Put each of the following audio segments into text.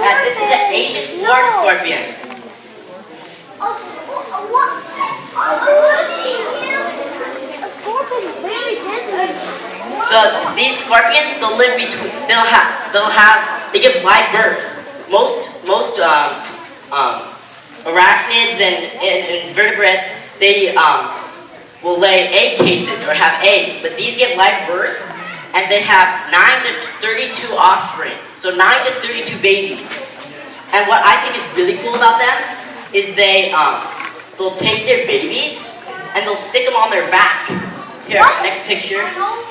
that this is an Asian dwarf scorpion. A scorpion is very deadly. So these scorpions, they give live birth. Most arachnids and vertebrates, they will lay egg cases or have eggs, but these give live birth, and they have 9 to 32 offspring. So 9 to 32 babies. And what I think is really cool about them is they'll take their babies and they'll stick them on their back. Here, next picture.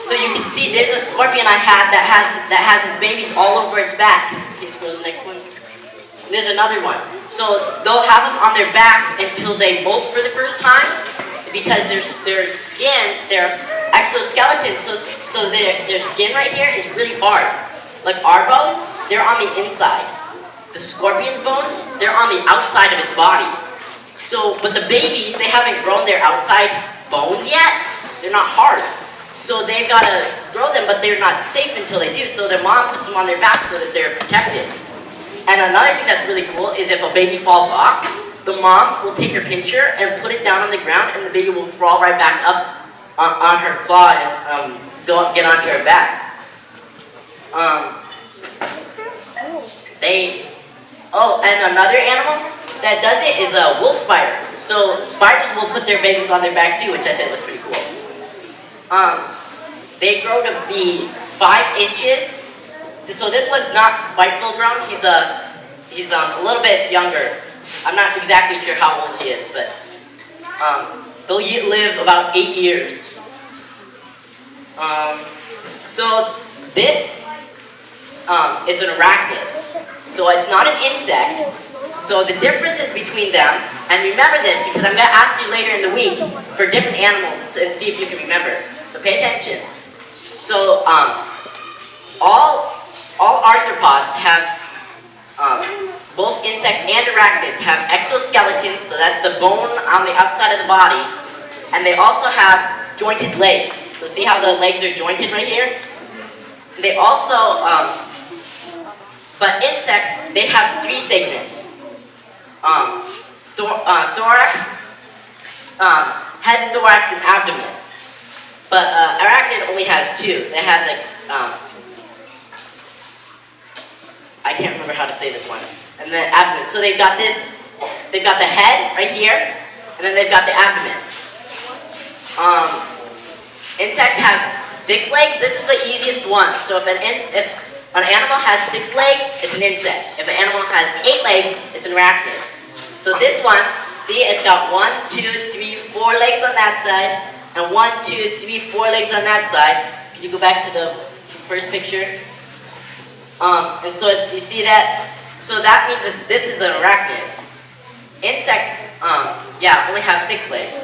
So you can see there's a scorpion I had that has his babies all over its back. Can you scroll to the next one? There's another one. So they'll have them on their back until they molt for the first time, because their skin, their exoskeletons, so their skin right here is really hard. Like our bones, they're on the inside. The scorpion's bones, they're on the outside of its body. So, but the babies, they haven't grown their outside bones yet. They're not hard. So they've got to grow them, but they're not safe until they do. So their mom puts them on their back so that they're protected. And another thing that's really cool is if a baby falls off, the mom will take her pincher and put it down on the ground, and the baby will crawl right back up on her claw and get onto her back. And another animal that does it is a wolf spider. So spiders will put their babies on their back too, which I think was pretty cool. They grow to be 5 inches. So this one's not quite full grown. He's a little bit younger. I'm not exactly sure how old he is, but they'll live about 8 years. So this is an arachnid. So it's not an insect. So the differences between them, and remember this because I'm going to ask you later in the week for different animals and see if you can remember. So pay attention. So all arthropods have, both insects and arachnids have exoskeletons, so that's the bone on the outside of the body, and they also have jointed legs. So see how the legs are jointed right here? They also, but insects, they have 3 segments. Thorax, head, thorax, and abdomen. But arachnid only has 2. They have the, I can't remember how to say this one. And the abdomen. So they've got the head right here, and then they've got the abdomen. Insects have 6 legs. This is the easiest one. So if an animal has 6 legs, it's an insect. If an animal has 8 legs, it's an arachnid. So this one, see, it's got 1, 2, 3, 4 legs on that side, and 1, 2, 3, 4 legs on that side. Can you go back to the first picture? And so you see that? So that means that this is an arachnid. Insects, only have 6 legs.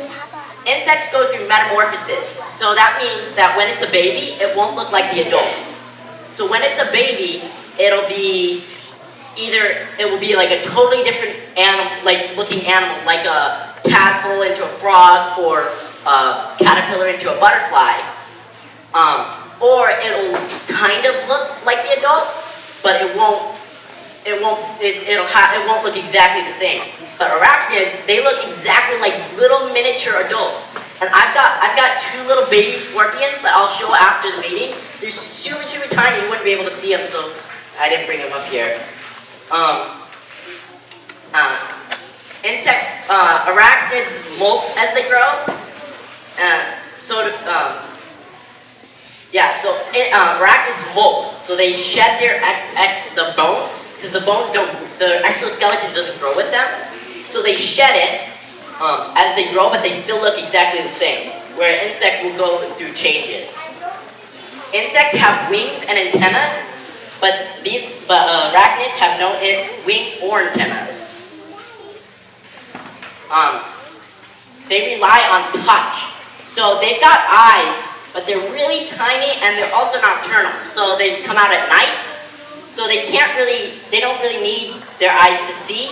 Insects go through metamorphosis. So that means that when it's a baby, it won't look like the adult. So when it's a baby, it will be like a totally different animal, looking animal, like a tadpole into a frog or a caterpillar into a butterfly. Or it'll kind of look like the adult, but it won't look exactly the same. But arachnids, they look exactly like little miniature adults. And I've got 2 little baby scorpions that I'll show after the meeting. They're super, super tiny. You wouldn't be able to see them, so I didn't bring them up here. Insects, arachnids molt as they grow. Arachnids molt. So they shed the bone, because the exoskeleton doesn't grow with them. So they shed it as they grow, but they still look exactly the same. Where an insect will go through changes. Insects have wings and antennas, but arachnids have no wings or antennas. They rely on touch. So they've got eyes, but they're really tiny and they're also nocturnal. So they come out at night. So they don't really need their eyes to see.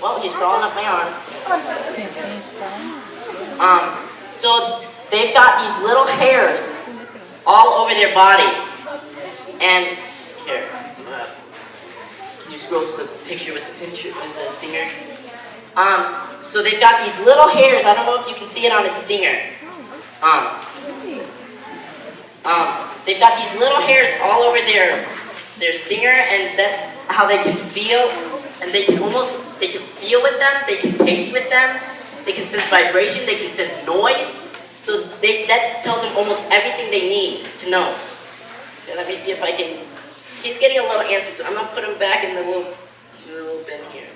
Well, he's crawling up my arm. So they've got these little hairs all over their body. And here. Can you scroll to the picture with the stinger? So they've got these little hairs. I don't know if you can see it on a stinger. They've got these little hairs all over their stinger, and that's how they can feel. And they can feel with them. They can taste with them. They can sense vibration. They can sense noise. So that tells them almost everything they need to know. Okay, let me see if I can. He's getting a little antsy, so I'm gonna put him back in the little bin here.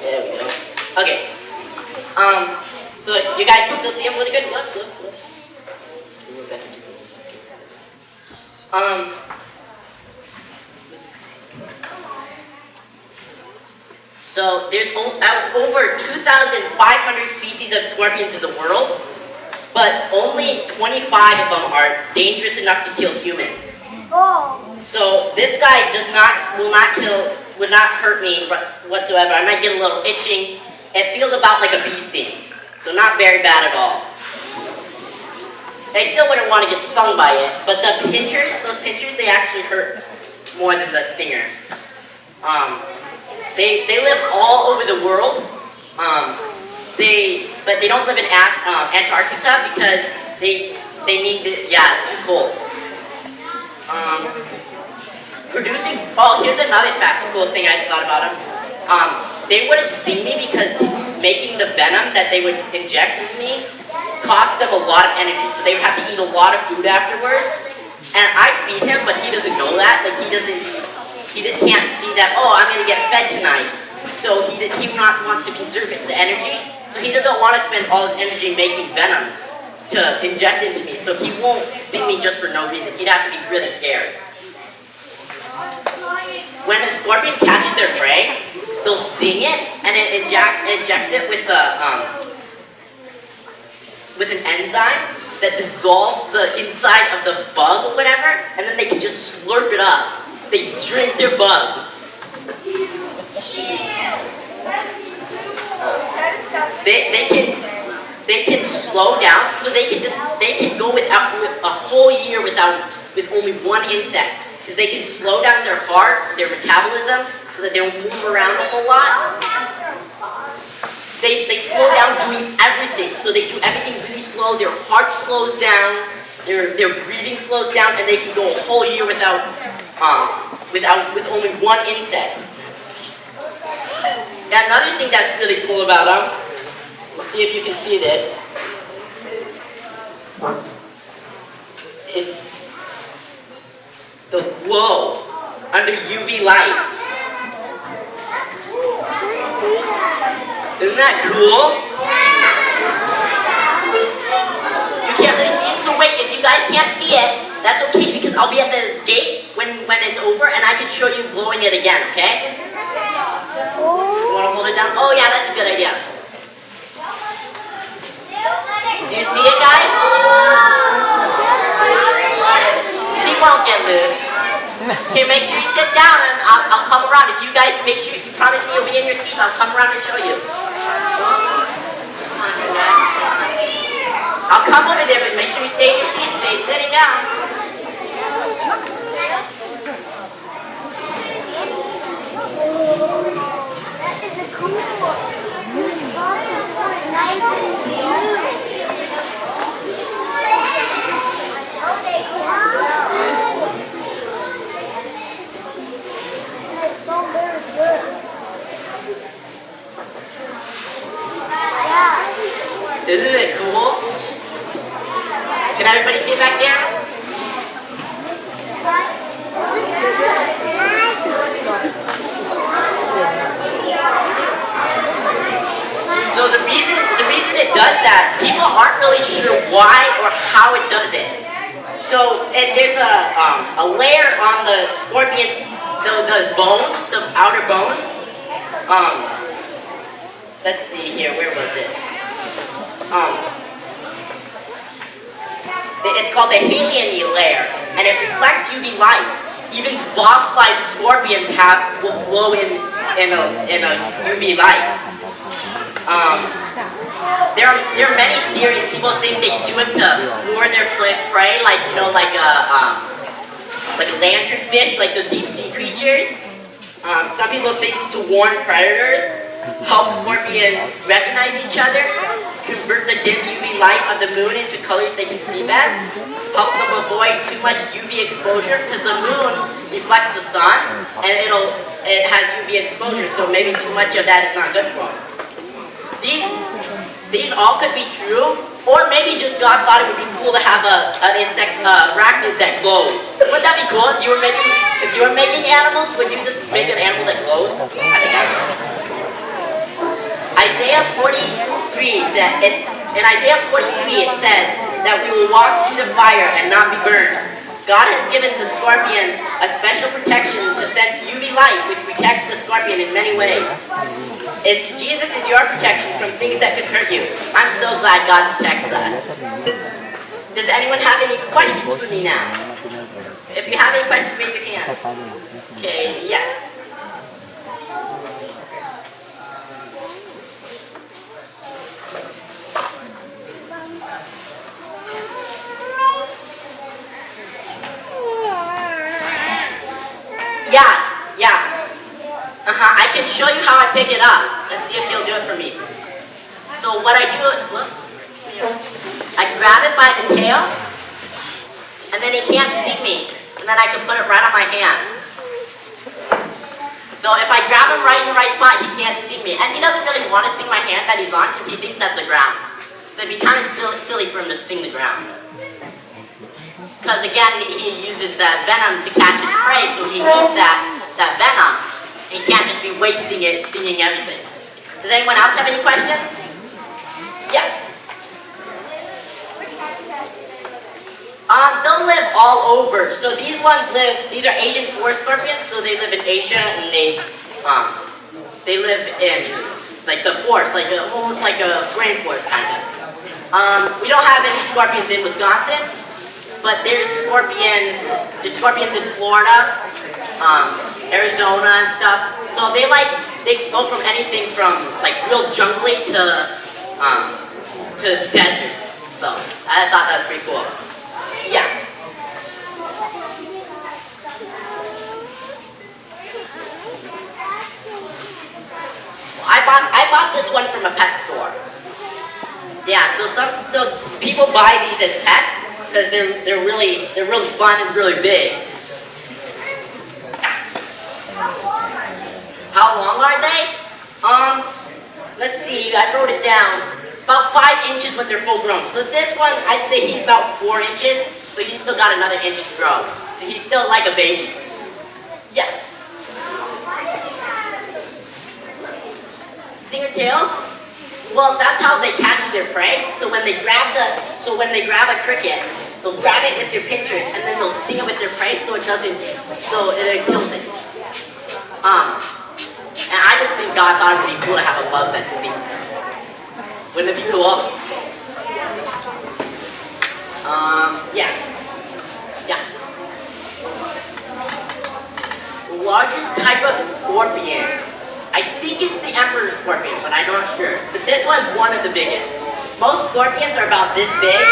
There we go. Okay. So you guys can still see him really good? Look. Let's see. So there's over 2,500 species of scorpions in the world, but only 25 of them are dangerous enough to kill humans. So this guy would not hurt me whatsoever. I might get a little itching. It feels about like a bee sting, so not very bad at all. I still wouldn't want to get stung by it, but those pinchers, they actually hurt more than the stinger. They live all over the world. But they don't live in Antarctica because they need it. Yeah, it's too cold. Here's another cool thing I thought about them. They wouldn't sting me because making the venom that they would inject into me cost them a lot of energy. So they would have to eat a lot of food afterwards. And I feed him, but he doesn't know that. Like he can't see that. Oh, I'm gonna get fed tonight. So he wants to conserve his energy. So he doesn't want to spend all his energy making venom to inject into me. So he won't sting me just for no reason. He'd have to be really scared. When a scorpion catches their prey, they'll sting it and it injects it with an enzyme that dissolves the inside of the bug or whatever, and then they can just slurp it up. They drink their bugs. They can slow down, so they can go with a whole year with only one insect, because they can slow down their heart, their metabolism, so that they don't move around a whole lot. They slow down doing everything, so they do everything really slow. Their heart slows down, their breathing slows down, and they can go a whole year with only one insect. And another thing that's really cool about them, let's see if you can see this, is the glow under UV light. Isn't that cool? You can't really see it, so wait, if you guys can't see it, that's okay, because I'll be at the gate when it's over, and I can show you glowing it again, okay? You want to hold it down? Oh yeah, that's a good idea. Do you see it, guys? He won't get loose. Okay, make sure you sit down, and I'll come around. If you guys make sure, if you promise me you'll be in your seats, I'll come around and show you. I'll come over there, but make sure you stay in your seats. Stay sitting down. That is a cool Isn't it cool? Can everybody see back there? So the reason it does that, people aren't really sure why or how it does it. So there's a layer on the scorpion's the bone, the outer bone. Let's see here, where was it? It's called the Halion layer, and it reflects UV light. Even fossilized scorpions will glow in a UV light. there are many theories. People think they do it to lure their prey, like like a lanternfish, like the deep sea creatures. Some people think to warn predators, help scorpions recognize each other, convert the dim UV light of the moon into colors they can see best, help them avoid too much UV exposure because the moon reflects the sun and it has UV exposure, so maybe too much of that is not good for them. These all could be true, or maybe just God thought it would be cool to have an insect arachnid that glows. Wouldn't that be cool? If you were making animals, would you just make an animal that glows? I think I would. Isaiah 43 in Isaiah 43 it says that we will walk through the fire and not be burned. God has given the scorpion a special protection to sense UV light, which protects the scorpion in many ways. Jesus is your protection from things that could hurt you. I'm so glad God protects us. Does anyone have any questions for me now? If you have any questions, raise your hand. Okay, yes. Yeah. I can show you how I pick it up. Let's see if you'll do it for me. So what I do, I grab it by the tail, and then he can't see me, and then I can put it right on my hand. So if I grab him right in the right spot, he can't see me. And he doesn't really want to sting my hand that he's on because he thinks that's the ground. So it'd be kind of silly for him to sting the ground. Because again, he uses that venom to catch his prey, so he needs that venom. He can't just be wasting it, stinging everything. Does anyone else have any questions? Yeah. They'll live all over. So these are Asian forest scorpions, so they live in Asia, and they live in like the forest, almost like a rainforest kind of. We don't have any scorpions in Wisconsin, but there's scorpions in Florida, Arizona and stuff. So they go from anything from like real jungly to desert. So I thought that was pretty cool. Yeah. I bought this one from a pet store. Yeah, so people buy these as pets because they're really fun and really big. How long are they? Let's see, I wrote it down. About 5 inches when they're full grown. So this one, I'd say he's about 4 inches, so he's still got another inch to grow. So he's still like a baby. Yeah. Stinger tails? Well, that's how they catch their prey. So when they grab a cricket, they'll grab it with their pinchers, and then they'll sting it with their prey so it kills it. And I just think God thought it would be cool to have a bug that stings them. Wouldn't it be cool? Yes. Yeah. Largest type of scorpion. I think it's the emperor scorpion, but I'm not sure. But this one's one of the biggest. Most scorpions are about this big,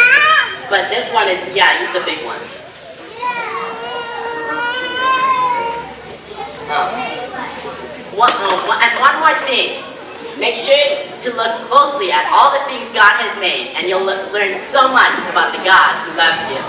but this one is, yeah, he's a big one. And one more thing. Make sure to look closely at all the things God has made, and you'll learn so much about the God who loves you.